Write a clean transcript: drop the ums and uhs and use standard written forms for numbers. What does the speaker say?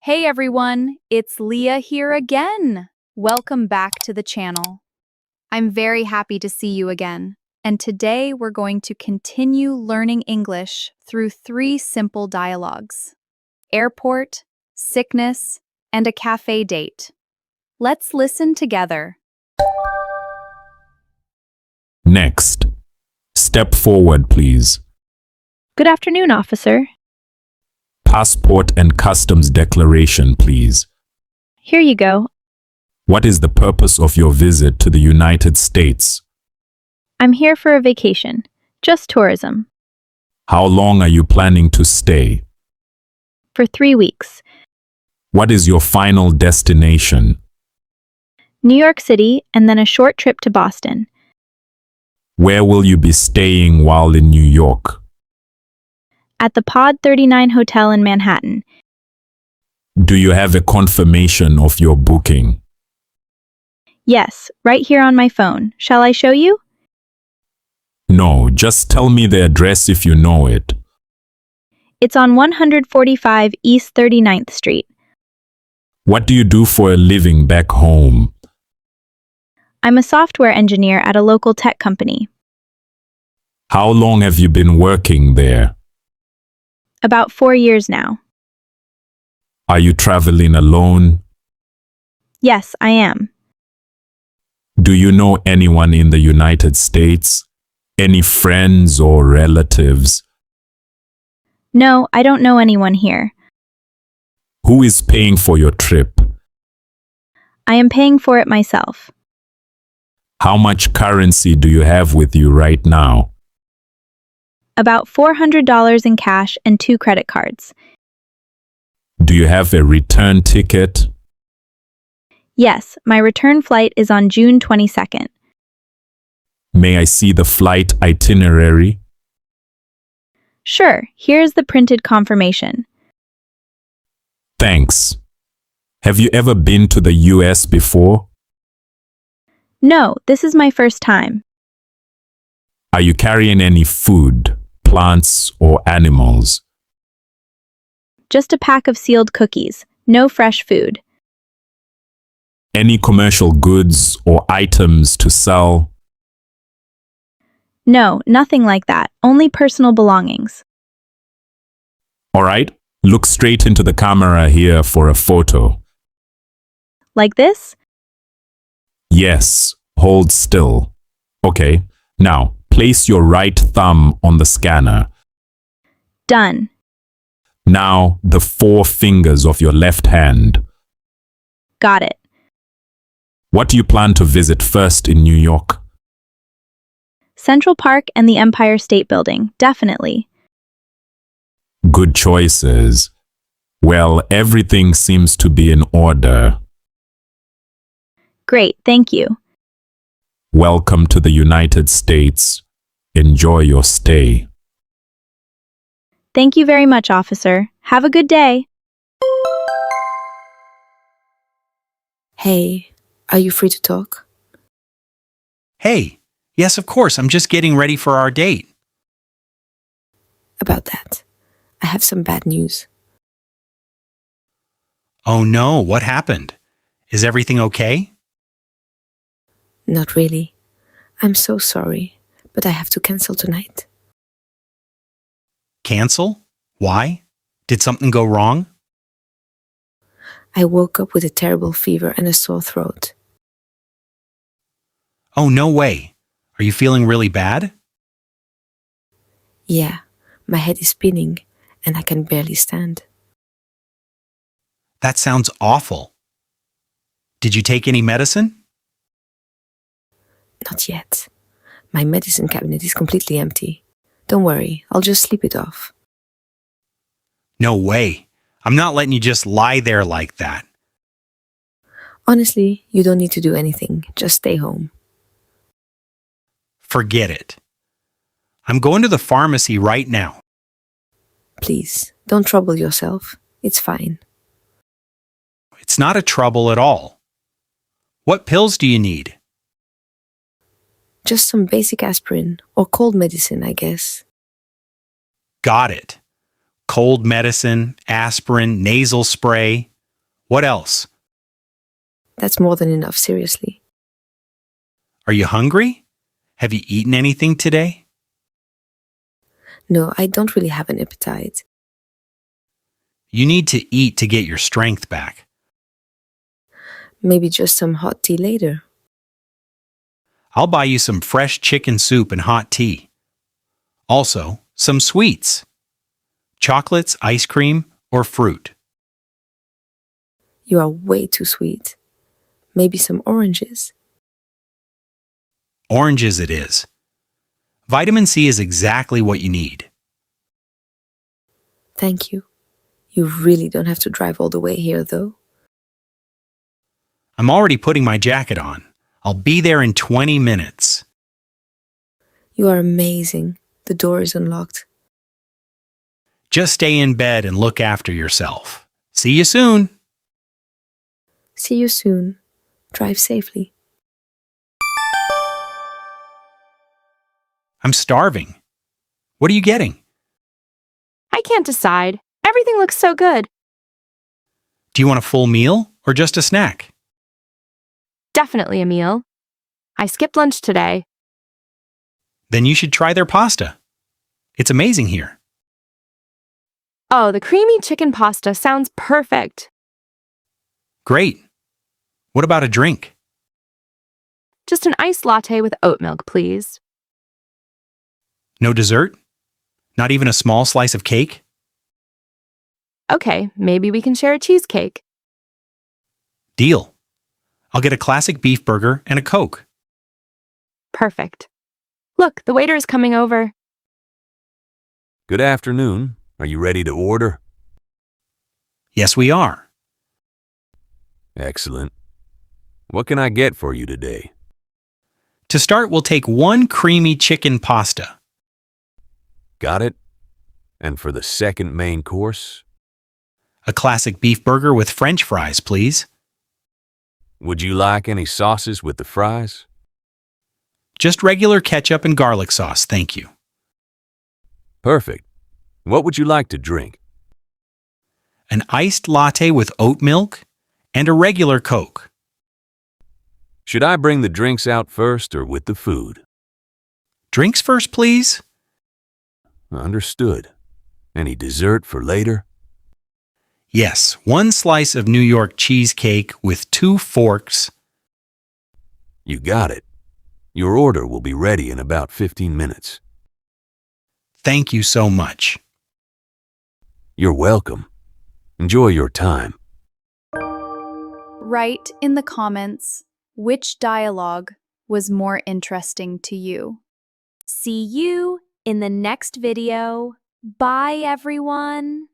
Hey everyone, it's Liya here again. Welcome back to the channel. I'm very happy to see you again. And today we're going to continue learning English through 3 simple dialogues: airport, sickness, and a cafe date. Let's listen together. Next, step forward, please. Good afternoon, officer. Passport and customs declaration, please. Here you go. What is the purpose of your visit to the United States? I'm here for a vacation. Just tourism. How long are you planning to stay? For 3 weeks. What is your final destination? New York City and then a short trip to Boston. Where will you be staying while in New York? At the Pod 39 Hotel in Manhattan. Do you have a confirmation of your booking? Yes, right here on my phone. Shall I show you? No, just tell me the address if you know it. It's on 145 East 39th Street. What do you do for a living back home? I'm a software engineer at a local tech company. How long have you been working there? About 4 years now. Are you traveling alone? Yes, I am. Do you know anyone in the United States? Any friends or relatives? No, I don't know anyone here. Who is paying for your trip? I am paying for it myself. How much currency do you have with you right now? About $400 in cash and 2 credit cards. Do you have a return ticket? Yes, my return flight is on June 22nd. May I see the flight itinerary? Sure, here's the printed confirmation. Thanks. Have you ever been to the US before? No, this is my first time. Are you carrying any food, plants, or animals? Just a pack of sealed cookies, no fresh food. Any commercial goods or items to sell? No, nothing like that, only personal belongings. All right, look straight into the camera here for a photo. Like this? Yes, hold still. Okay, now place your right thumb on the scanner. Done. Now the 4 fingers of your left hand. Got it. What do you plan to visit first in New York? Central Park and the Empire State Building, definitely. Good choices. Well, everything seems to be in order. Great, thank you. Welcome to the United States. Enjoy your stay. Thank you very much, officer. Have a good day. Hey, are you free to talk? Hey, yes, of course, I'm just getting ready for our date. About that, I have some bad news. Oh no, what happened? Is everything okay? Not really. I'm so sorry, but I have to cancel tonight. Cancel? Why? Did something go wrong? I woke up with a terrible fever and a sore throat. Oh, no way. Are you feeling really bad? Yeah, my head is spinning and I can barely stand. That sounds awful. Did you take any medicine? Not yet. My medicine cabinet is completely empty. Don't worry, I'll just sleep it off. No way. I'm not letting you just lie there like that. Honestly, you don't need to do anything. Just stay home. Forget it. I'm going to the pharmacy right now. Please, don't trouble yourself. It's fine. It's not a trouble at all. What pills do you need? Just some basic aspirin or cold medicine, I guess. Got it. Cold medicine, aspirin, nasal spray. What else? That's more than enough, seriously. Are you hungry? Have you eaten anything today? No, I don't really have an appetite. You need to eat to get your strength back. Maybe just some hot tea later. I'll buy you some fresh chicken soup and hot tea. Also, some sweets. Chocolates, ice cream, or fruit. You are way too sweet. Maybe some oranges. Oranges it is. Vitamin C is exactly what you need. Thank you. You really don't have to drive all the way here, though. I'm already putting my jacket on. I'll be there in 20 minutes. You are amazing. The door is unlocked. Just stay in bed and look after yourself. See you soon. See you soon. Drive safely. I'm starving. What are you getting? I can't decide. Everything looks so good. Do you want a full meal or just a snack? Definitely a meal. I skipped lunch today. Then you should try their pasta. It's amazing here. Oh, the creamy chicken pasta sounds perfect. Great. What about a drink? Just an iced latte with oat milk, please. No dessert? Not even a small slice of cake? Okay, maybe we can share a cheesecake. Deal. I'll get a classic beef burger and a Coke. Perfect. Look, the waiter is coming over. Good afternoon. Are you ready to order? Yes, we are. Excellent. What can I get for you today? To start, we'll take one creamy chicken pasta. Got it? And for the second main course? A classic beef burger with French fries, please. Would you like any sauces with the fries? Just regular ketchup and garlic sauce, thank you. Perfect. What would you like to drink? An iced latte with oat milk and a regular Coke. Should I bring the drinks out first or with the food? Drinks first, please. Understood. Any dessert for later? Yes, one slice of New York cheesecake with 2 forks. You got it. Your order will be ready in about 15 minutes. Thank you so much. You're welcome. Enjoy your time. Write in the comments which dialogue was more interesting to you. See you in the next video. Bye, everyone.